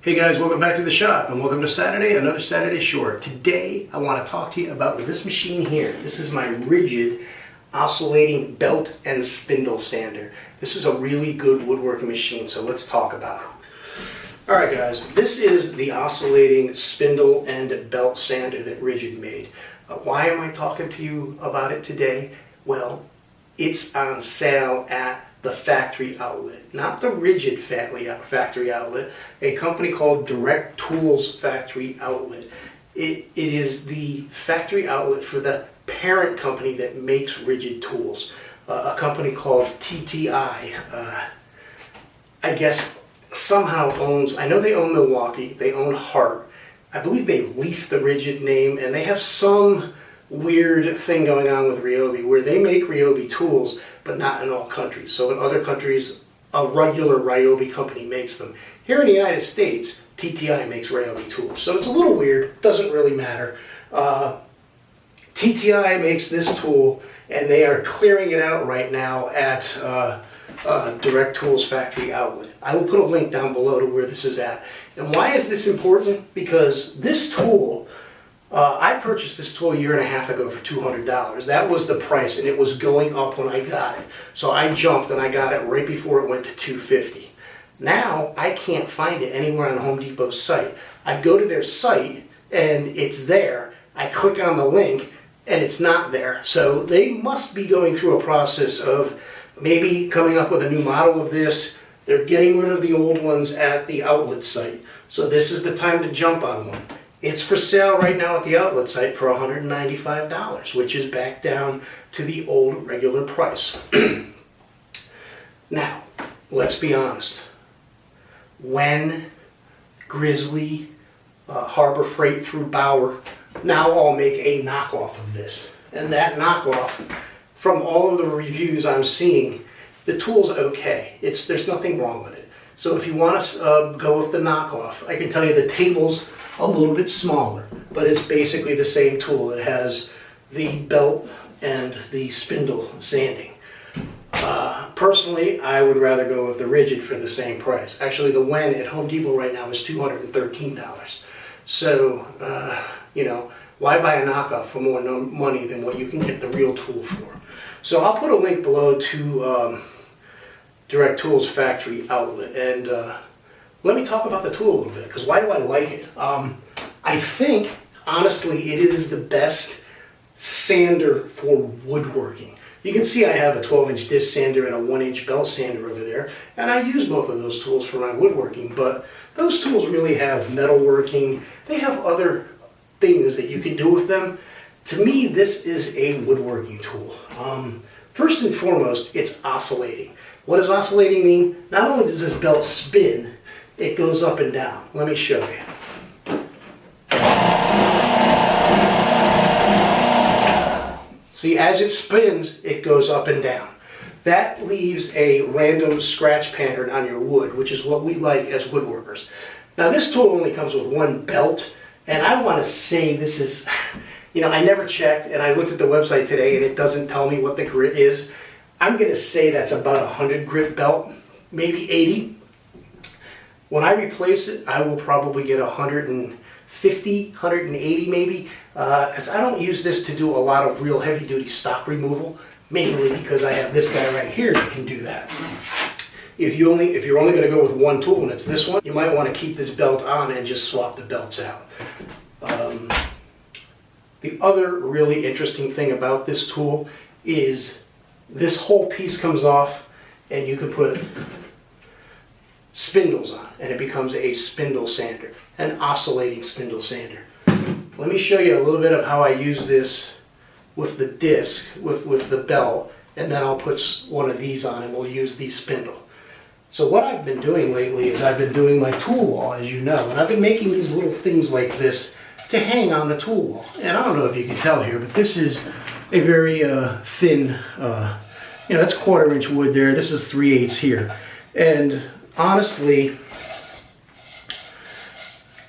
Hey guys, welcome back to the shop and welcome to Saturday, another Saturday Short. Today I want to talk to you about this machine here. This is my Ridgid oscillating belt and spindle sander. This is a really good woodworking machine, so let's talk about it. Alright guys, this is the oscillating spindle and belt sander that Ridgid made. Why am I talking to you about it today? Well, it's on sale at the factory outlet, not the Ridgid factory outlet, a company called Direct Tools Factory Outlet. It is the factory outlet for the parent company that makes Ridgid tools, a company called TTI. I guess somehow owns, I know they own Milwaukee, they own Hart. I believe they lease the Ridgid name, and they have some weird thing going on with Ryobi where they make Ryobi tools, but not in all countries. So in other countries, a regular Ryobi company makes them. Here in the United States, TTI makes Ryobi tools. So it's a little weird, doesn't really matter. TTI makes this tool, and they are clearing it out right now at Direct Tools Factory Outlet. I will put a link down below to where this is at. And why is this important? Because this tool, I purchased this tool a year and a half ago for $200. That was the price, and it was going up when I got it. So I jumped and I got it right before it went to $250. Now I can't find it anywhere on Home Depot's site. I go to their site and it's there. I click on the link and it's not there. So they must be going through a process of maybe coming up with a new model of this. They're getting rid of the old ones at the outlet site. So this is the time to jump on one. It's for sale right now at the outlet site for $195, which is back down to the old regular price. Now, let's be honest. When Grizzly, Harbor Freight through Bauer now all make a knockoff of this. And that knockoff, from all of the reviews I'm seeing, the tool's okay. There's nothing wrong with it. So if you want to go with the knockoff, I can tell you the table's a little bit smaller, but it's basically the same tool. It has the belt and the spindle sanding. Personally, I would rather go with the Ridgid for the same price. Actually, the Wen at Home Depot right now is $213. So, you know, why buy a knockoff for more money than what you can get the real tool for? So I'll put a link below to Direct Tools Factory Outlet, and let me talk about the tool a little bit, because why do I like it? I think, honestly, it is the best sander for woodworking. You can see I have a 12-inch disc sander and a 1-inch belt sander over there, and I use both of those tools for my woodworking, but those tools really have metalworking. They have other things that you can do with them. To me, this is a woodworking tool. First and foremost, it's oscillating. What does oscillating mean? Not only does this belt spin, it goes up and down. Let me show you. See, as it spins, it goes up and down. That leaves a random scratch pattern on your wood, which is what we like as woodworkers. Now, this tool only comes with one belt, and I want to say this is, you know, I never checked, and I looked at the website today, and it doesn't tell me what the grit is. I'm going to say that's about a 100 grit belt, maybe 80. When I replace it, I will probably get 150, 180 maybe, because I don't use this to do a lot of real heavy-duty stock removal, mainly because I have this guy right here that can do that. If you're only going to go with one tool, and it's this one, you might want to keep this belt on and just swap the belts out. The other really interesting thing about this tool is this whole piece comes off, and you can put spindles on, and it becomes a spindle sander, an oscillating spindle sander. Let me show you a little bit of how I use this with the disc, with the belt, and then I'll put one of these on and we'll use the spindle. So what I've been doing lately is I've been doing my tool wall, as you know, and I've been making these little things like this to hang on the tool wall. And I don't know if you can tell here, but this is a very thin, you know, that's 1/4 inch wood there. This is 3/8 here. And honestly,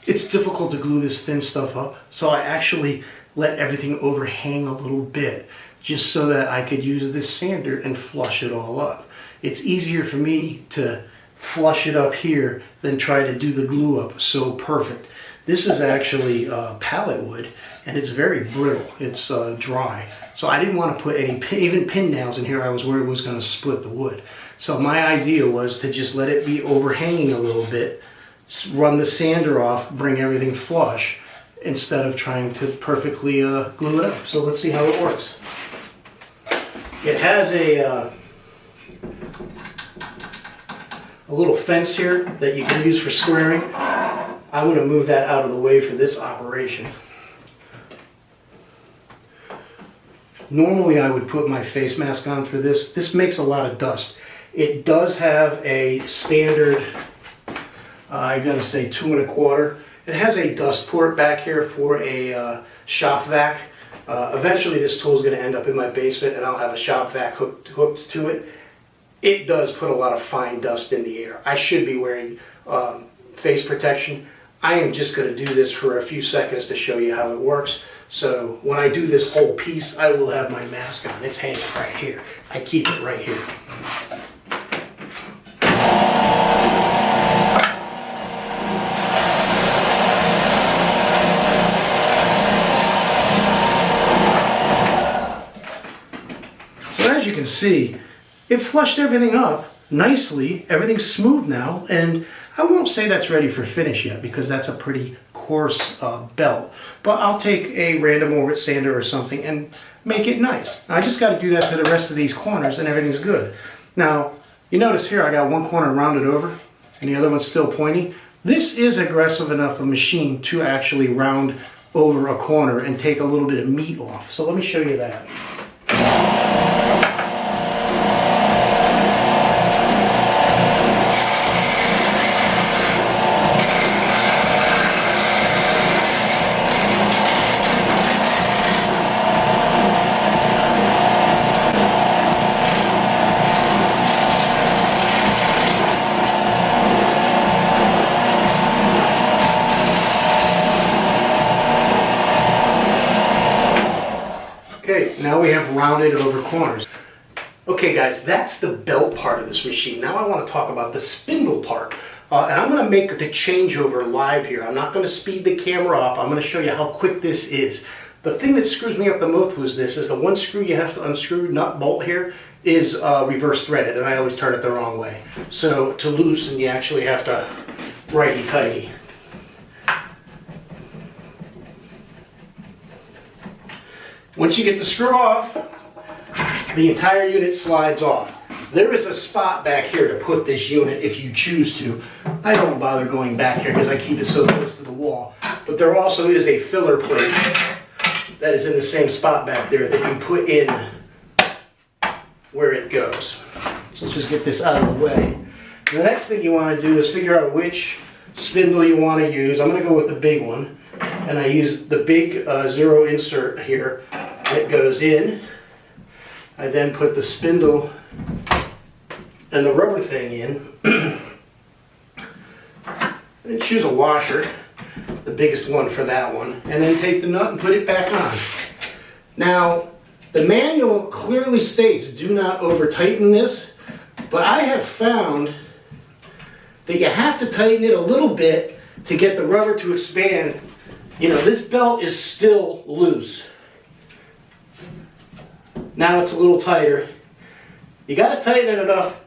it's difficult to glue this thin stuff up, so I actually let everything overhang a little bit just so that I could use this sander and flush it all up. It's easier for me to flush it up here than try to do the glue up so perfect. This is actually pallet wood, and it's very brittle. It's dry. So I didn't want to put any even pin nails in here. I was worried it was going to split the wood. So my idea was to just let it be overhanging a little bit, run the sander off, bring everything flush, instead of trying to perfectly glue it up. So let's see how it works. It has a little fence here that you can use for squaring. I'm going to move that out of the way for this operation. Normally I would put my face mask on for this. This makes a lot of dust. It does have a standard, I'm going to say 2 1/4. It has a dust port back here for a shop vac. Eventually this tool is going to end up in my basement and I'll have a shop vac hooked to it. It does put a lot of fine dust in the air. I should be wearing face protection. I am just going to do this for a few seconds to show you how it works. So when I do this whole piece, I will have my mask on. It's hanging right here. I keep it right here. So as you can see, it flushed everything up nicely. Everything's smooth now, and I won't say that's ready for finish yet because that's a pretty coarse belt. But I'll take a random orbit sander or something and make it nice. I just got to do that to the rest of these corners and everything's good. Now, you notice here I got one corner rounded over and the other one's still pointy. This is aggressive enough a machine to actually round over a corner and take a little bit of meat off. So let me show you that. Okay, now we have rounded over corners. Okay guys, that's the belt part of this machine. Now I want to talk about the spindle part. And I'm going to make the changeover live here. I'm not going to speed the camera up. I'm going to show you how quick this is. The thing that screws me up the most was this, is the one screw you have to unscrew, nut bolt here, is reverse threaded, and I always turn it the wrong way. So to loosen, you actually have to righty-tighty. Once you get the screw off, the entire unit slides off. There is a spot back here to put this unit if you choose to. I don't bother going back here because I keep it so close to the wall. But there also is a filler plate that is in the same spot back there that you put in where it goes. So let's just get this out of the way. The next thing you want to do is figure out which spindle you want to use. I'm going to go with the big one. And I use the big zero insert here that goes in. I then put the spindle and the rubber thing in. And choose a washer, the biggest one for that one, and then take the nut and put it back on. Now, the manual clearly states do not over tighten this, but I have found that you have to tighten it a little bit to get the rubber to expand. You know, this belt is still loose. Now it's a little tighter. You got to tighten it enough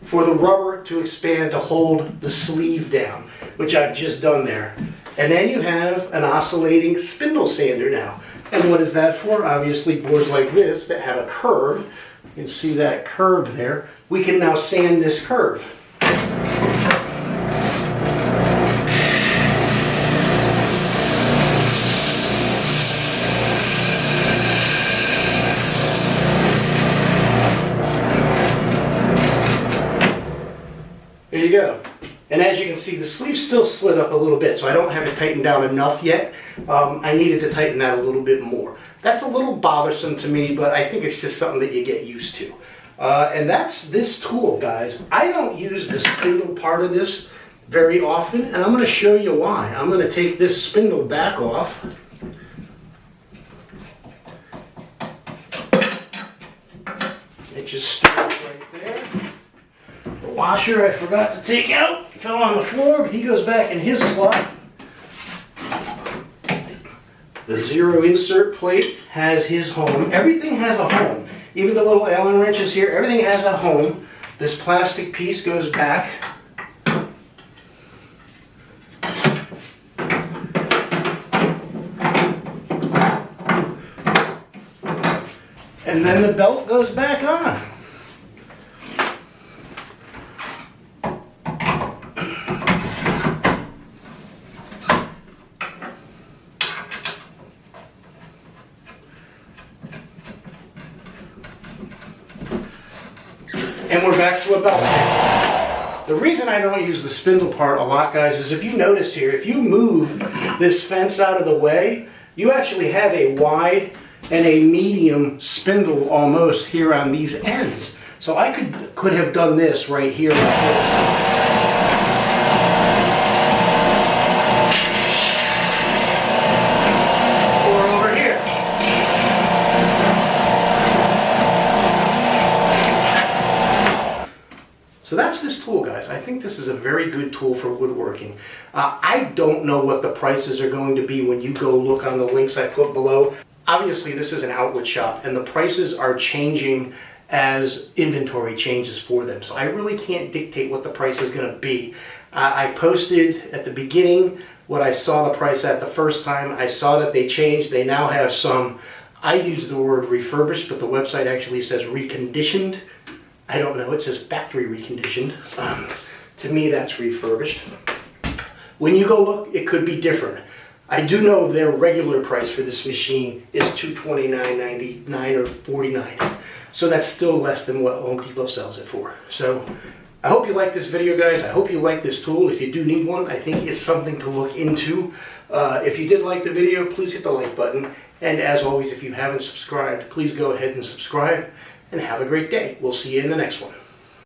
for the rubber to expand to hold the sleeve down, which I've just done there. And then you have an oscillating spindle sander now. And what is that for? Obviously boards like this that have a curve. You can see that curve there. We can now sand this curve. There you go. And as you can see, the sleeve's still slid up a little bit, so I don't have it tightened down enough yet. I needed to tighten that a little bit more. That's a little bothersome to me, but I think it's just something that you get used to. And that's this tool, guys. I don't use the spindle part of this very often, and I'm going to show you why. I'm going to take this spindle back off. It just starts right there. washer I forgot to take out. It fell on the floor, but he goes back in his slot. The zero insert plate has his home. Everything has a home. Even the little Allen wrenches here, everything has a home. This plastic piece goes back. And then the belt goes back on. And we're back to a belt stand. The reason I don't use the spindle part a lot, guys, is if you notice here, if you move this fence out of the way, you actually have a wide and a medium spindle almost here on these ends. So I could have done this right here like this. So that's this tool, guys. I think this is a very good tool for woodworking. I don't know what the prices are going to be when you go look on the links I put below. Obviously, this is an outlet shop, and the prices are changing as inventory changes for them. So I really can't dictate what the price is going to be. I posted at the beginning what I saw the price at the first time. I saw that they changed. They now have some, I use the word refurbished, but the website actually says reconditioned. I don't know, it says factory reconditioned. To me, that's refurbished. When you go look, it could be different. I do know their regular price for this machine is $229.99 or $49. So that's still less than what Home Depot sells it for. So I hope you like this video, guys. I hope you like this tool. If you do need one, I think it's something to look into. If you did like the video, please hit the like button. And as always, if you haven't subscribed, please go ahead and subscribe. And have a great day. We'll see you in the next one.